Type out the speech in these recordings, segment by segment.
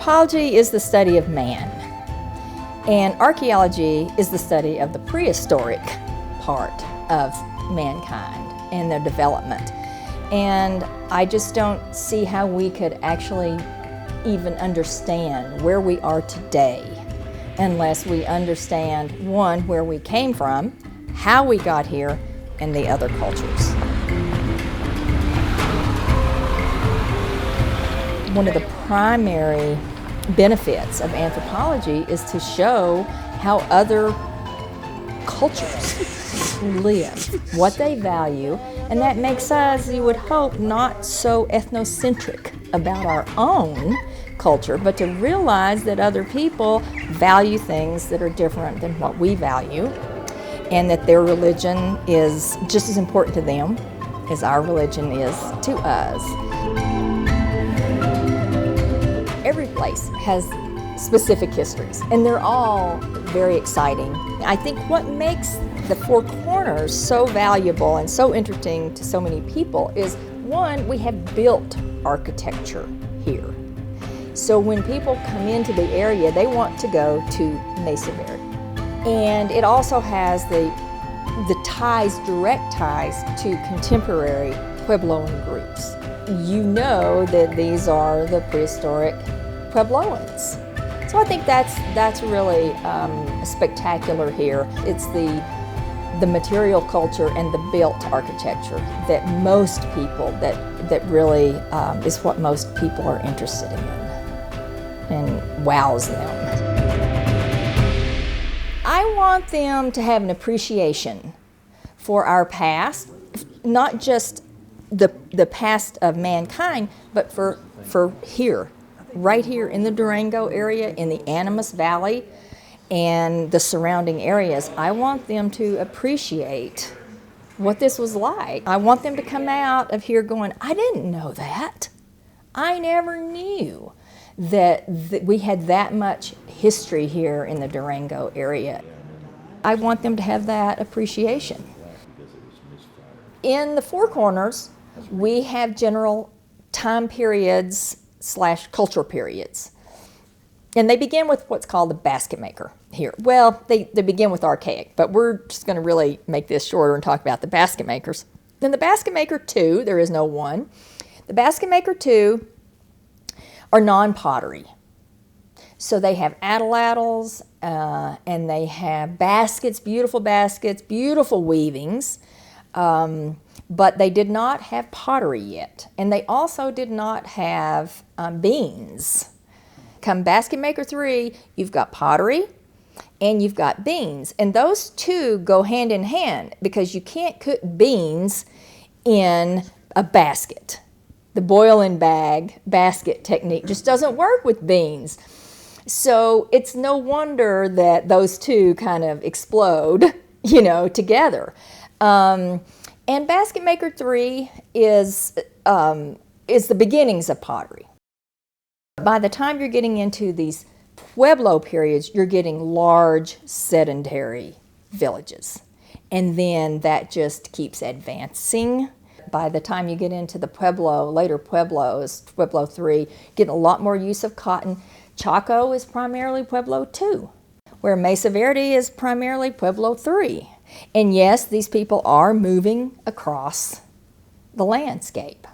Anthropology is the study of man, and archaeology is the study of the prehistoric part of mankind and their development. And I just don't see how we could actually even understand where we are today unless we understand, one, where we came from, how we got here, and the other cultures. One of the primary benefits of anthropology is to show how other cultures live, what they value, and that makes us, you would hope, not so ethnocentric about our own culture, but to realize that other people value things that are different than what we value, and that their religion is just as important to them as our religion is to us. Every place has specific histories, and they're all very exciting. I think what makes the Four Corners so valuable and so interesting to so many people is, one, we have built architecture here. So when people come into the area, they want to go to Mesa Verde. And it also has the ties, direct ties to contemporary Puebloan groups. You know that these are the prehistoric Puebloans. So I think that's really spectacular here. It's the material culture and the built architecture that most people, that really is what most people are interested in and wows them. I want them to have an appreciation for our past, not just the past of mankind, but for here, right here in the Durango area, in the Animas Valley, and the surrounding areas. I want them to appreciate what this was like. I want them to come out of here going, I didn't know that. I never knew that we had that much history here in the Durango area. I want them to have that appreciation. In the Four Corners, we have general time periods / culture periods. And they begin with what's called the basket maker here. Well, they begin with archaic, but we're just going to really make this shorter and talk about the basket makers. Then the basket maker 2, there is no 1. The basket maker 2 are non-pottery. So they have atlatls, and they have baskets, beautiful weavings, but they did not have pottery yet. And they also did not have beans. Come basket maker 3, you've got pottery and you've got beans. And those two go hand in hand because you can't cook beans in a basket. The boil in bag basket technique just doesn't work with beans. So it's no wonder that those two kind of explode, together. And basket maker 3 is the beginnings of pottery. By the time you're getting into these Pueblo periods, you're getting large sedentary villages. And then that just keeps advancing. By the time you get into the later Pueblos, Pueblo 3, getting a lot more use of cotton. Chaco is primarily Pueblo 2, where Mesa Verde is primarily Pueblo 3. And yes, these people are moving across the landscape.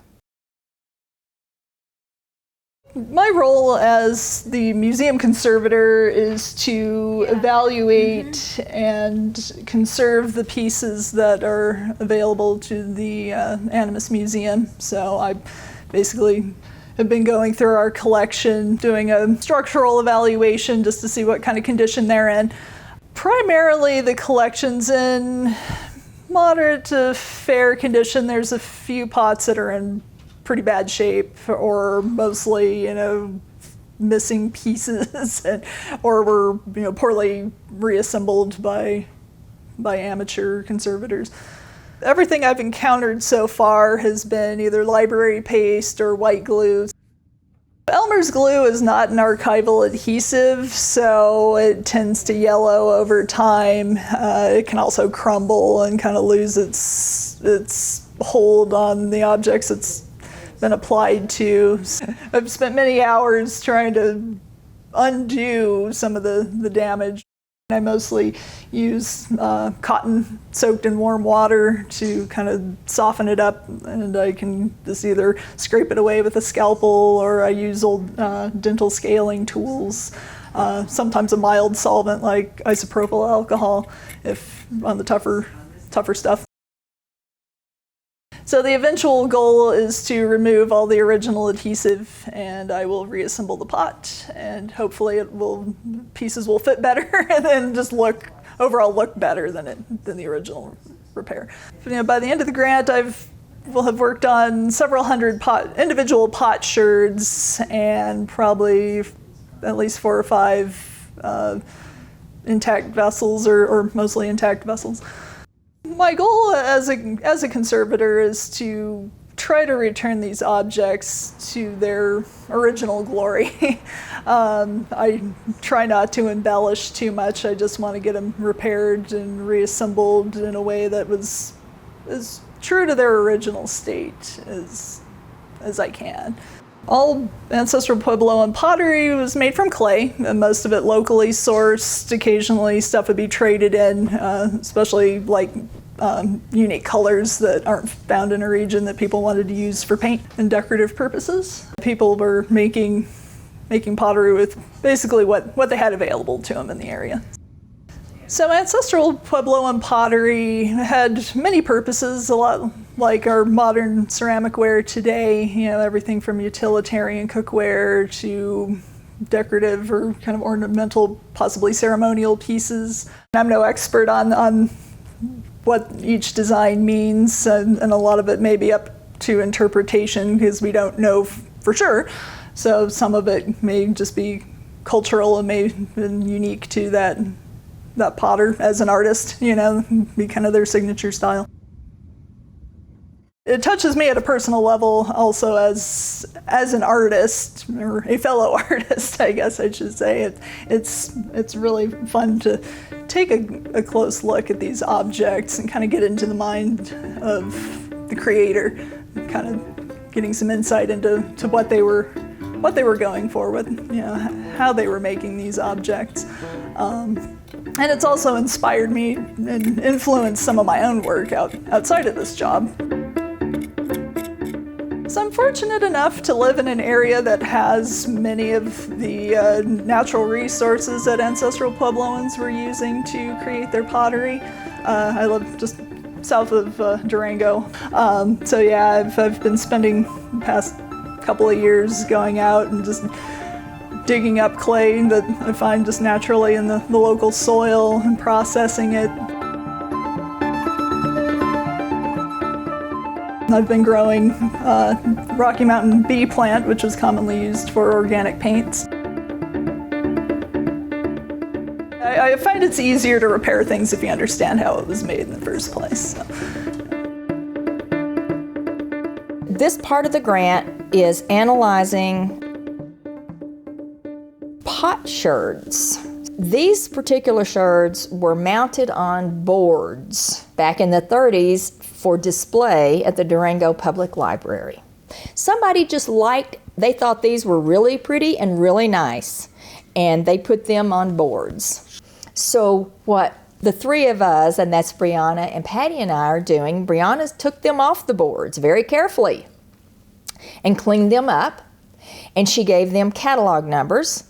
My role as the museum conservator is to evaluate and conserve the pieces that are available to the Animas Museum. So I basically have been going through our collection, doing a structural evaluation just to see what kind of condition they're in. Primarily the collection's in moderate to fair condition. There's a few pots that are in pretty bad shape, or mostly, missing pieces, or were, poorly reassembled by amateur conservators. Everything I've encountered so far has been either library paste or white glue. Elmer's glue is not an archival adhesive, so it tends to yellow over time. It can also crumble and kind of lose its hold on the objects it's been applied to. I've spent many hours trying to undo some of the damage. I mostly use cotton soaked in warm water to kind of soften it up, and I can just either scrape it away with a scalpel, or I use old dental scaling tools. Sometimes a mild solvent like isopropyl alcohol if on the tougher stuff. So the eventual goal is to remove all the original adhesive, and I will reassemble the pot, and hopefully pieces will fit better and then just overall look better than the original repair. By the end of the grant, we'll have worked on several hundred individual pot sherds and probably at least 4 or 5 intact vessels or mostly intact vessels. My goal as a conservator is to try to return these objects to their original glory. I try not to embellish too much. I just want to get them repaired and reassembled in a way that was as true to their original state as I can. All Ancestral Pueblo and pottery was made from clay, and most of it locally sourced. Occasionally stuff would be traded in, especially like unique colors that aren't found in a region that people wanted to use for paint and decorative purposes. People were making pottery with basically what they had available to them in the area. So Ancestral Pueblo and pottery had many purposes, a lot like our modern ceramic ware today, everything from utilitarian cookware to decorative or kind of ornamental, possibly ceremonial pieces. I'm no expert on what each design means, and a lot of it may be up to interpretation because we don't know for sure. So some of it may just be cultural and may have been unique to that potter as an artist, be kind of their signature style. It touches me at a personal level also as an artist, or a fellow artist, I guess I should say. It's really fun to take a close look at these objects and kind of get into the mind of the creator, kind of getting some insight into what they were going for, how they were making these objects. And it's also inspired me and influenced some of my own work outside of this job. So I'm fortunate enough to live in an area that has many of the natural resources that Ancestral Puebloans were using to create their pottery. I live just south of Durango. So yeah, I've been spending the past couple of years going out and just digging up clay that I find just naturally in the local soil and processing it. I've been growing Rocky Mountain bee plant, which is commonly used for organic paints. I find it's easier to repair things if you understand how it was made in the first place. So. This part of the grant is analyzing pot sherds. These particular sherds were mounted on boards back in the 30s for display at the Durango Public Library. Somebody they thought these were really pretty and really nice, and they put them on boards. So what the three of us, and that's Briana and Patty and I, are doing, Briana took them off the boards very carefully and cleaned them up, and she gave them catalog numbers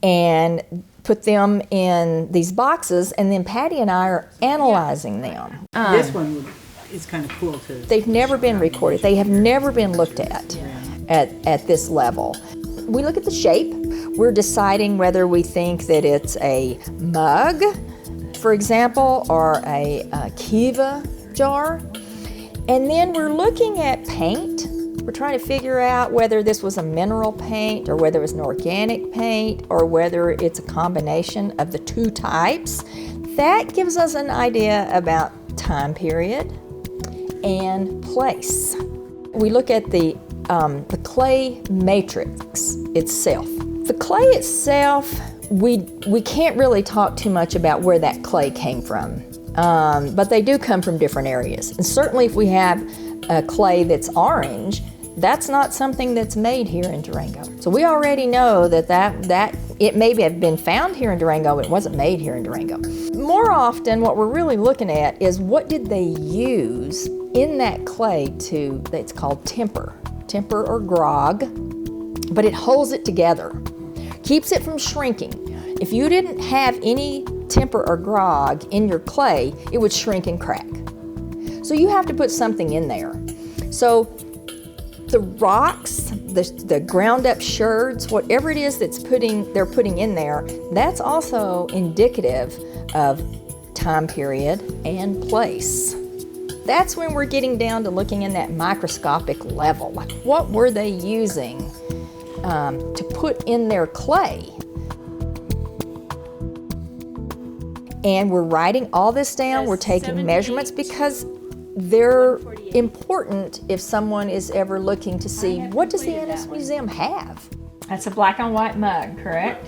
and put them in these boxes, and then Patty and I are analyzing them. This one is kind of cool too. They've never been recorded. They have never been looked at this level. We look at the shape. We're deciding whether we think that it's a mug, for example, or a kiva jar. And then we're looking at paint. We're trying to figure out whether this was a mineral paint or whether it was an organic paint or whether it's a combination of the two types. That gives us an idea about time period and place. We look at the clay matrix itself. The clay itself, we can't really talk too much about where that clay came from, but they do come from different areas. And certainly if we have a clay that's orange, That's not something that's made here in Durango. So we already know that it may have been found here in Durango, but it wasn't made here in Durango. More often, what we're really looking at is what did they use in that clay it's called temper or grog, but it holds it together, keeps it from shrinking. If you didn't have any temper or grog in your clay, it would shrink and crack. So you have to put something in there. So the rocks, the ground up sherds, whatever it is they're putting in there, that's also indicative of time period and place. That's when we're getting down to looking in that microscopic level. Like, what were they using to put in their clay? And we're writing all this down, we're taking measurements because they're important if someone is ever looking to see, what does the Animas Museum have? That's a black and white mug, correct?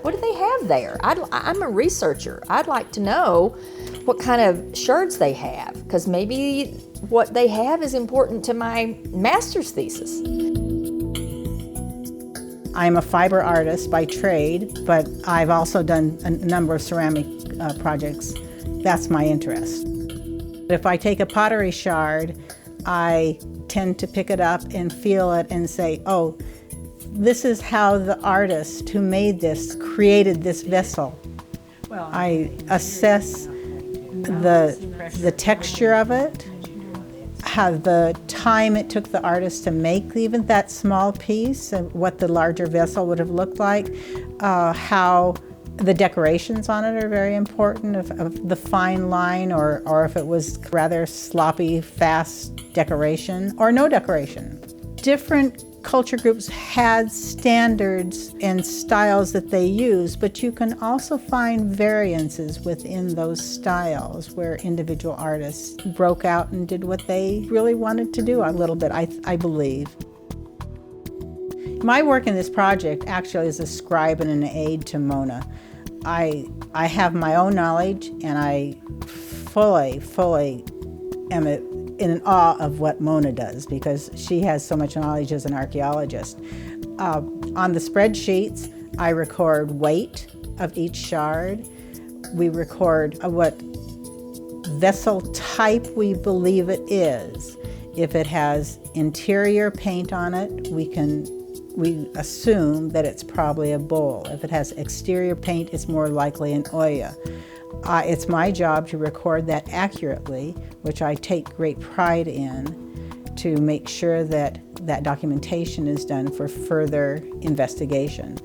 What do they have there? I'm a researcher. I'd like to know what kind of sherds they have, because maybe what they have is important to my master's thesis. I'm a fiber artist by trade, but I've also done a number of ceramic projects. That's my interest. If I take a pottery shard, I tend to pick it up and feel it and say, oh, this is how the artist who made this created this vessel. I assess the texture of it, how the time it took the artist to make even that small piece, and what the larger vessel would have looked like, how the decorations on it are very important, of the fine line, or if it was rather sloppy, fast decoration, or no decoration. Different culture groups had standards and styles that they use, but you can also find variances within those styles where individual artists broke out and did what they really wanted to do a little bit, I believe. My work in this project actually is a scribe and an aid to Mona. I have my own knowledge, and I fully am in awe of what Mona does, because she has so much knowledge as an archaeologist. On the spreadsheets, I record weight of each shard. We record what vessel type we believe it is. If it has interior paint on it, we assume that it's probably a bowl. If it has exterior paint, it's more likely an olla. It's my job to record that accurately, which I take great pride in, to make sure that that documentation is done for further investigation.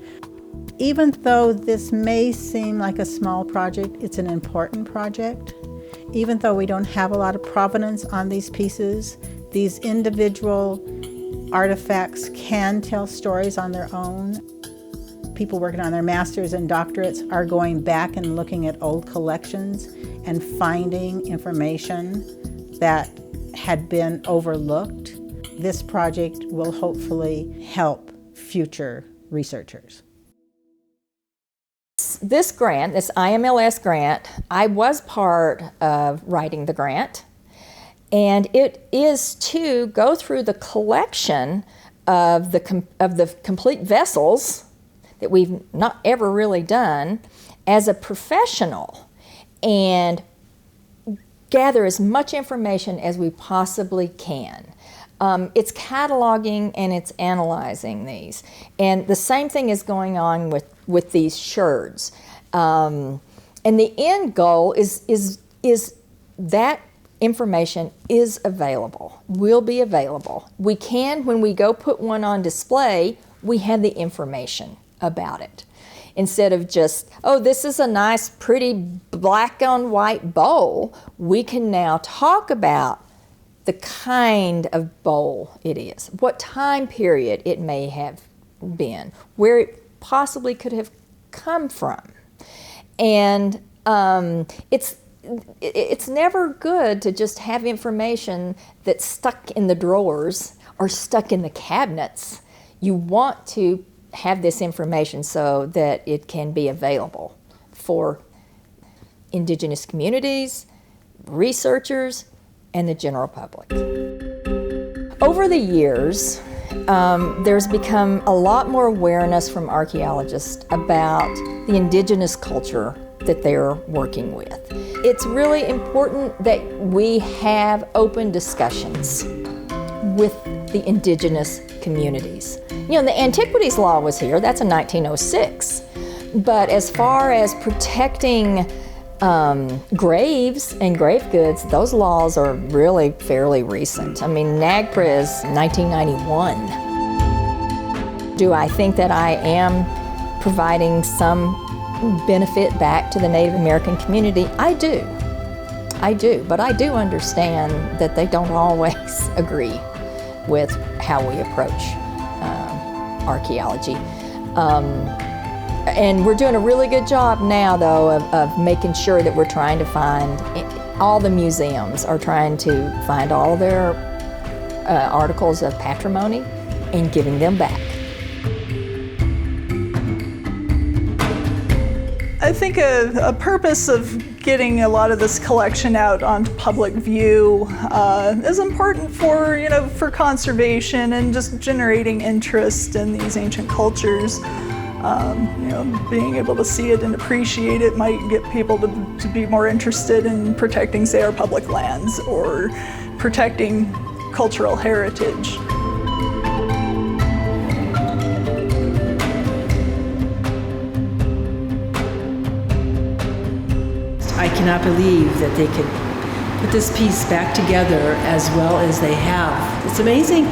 Even though this may seem like a small project, it's an important project. Even though we don't have a lot of provenance on these pieces, these individual artifacts can tell stories on their own. People working on their masters and doctorates are going back and looking at old collections and finding information that had been overlooked. This project will hopefully help future researchers. This grant, this IMLS grant, I was part of writing the grant, and it is to go through the collection of the complete vessels that we've not ever really done as a professional, and gather as much information as we possibly can. It's cataloging and it's analyzing these. And the same thing is going on with these sherds. And the end goal is that information is available, will be available. We can, when we go put one on display, we have the information about it. Instead of just, oh, this is a nice, pretty black on white bowl, we can now talk about the kind of bowl it is, what time period it may have been, where it possibly could have come from. And it's never good to just have information that's stuck in the drawers or stuck in the cabinets. You want to have this information so that it can be available for indigenous communities, researchers, and the general public. Over the years, There's become a lot more awareness from archaeologists about the indigenous culture that they're working with. It's really important that we have open discussions with the indigenous communities. You know, the Antiquities Law was here, that's in 1906. But as far as protecting graves and grave goods, those laws are really fairly recent. I mean, NAGPRA is 1991. Do I think that I am providing some benefit back to the Native American community? I do, but I do understand that they don't always agree with how we approach archaeology. And we're doing a really good job now, though, of making sure that we're trying to find, all the museums are trying to find all their articles of patrimony and giving them back. I think a purpose of getting a lot of this collection out onto public view is important for, for conservation and just generating interest in these ancient cultures. Being able to see it and appreciate it might get people to be more interested in protecting, say, our public lands or protecting cultural heritage. I cannot believe that they could put this piece back together as well as they have. It's amazing.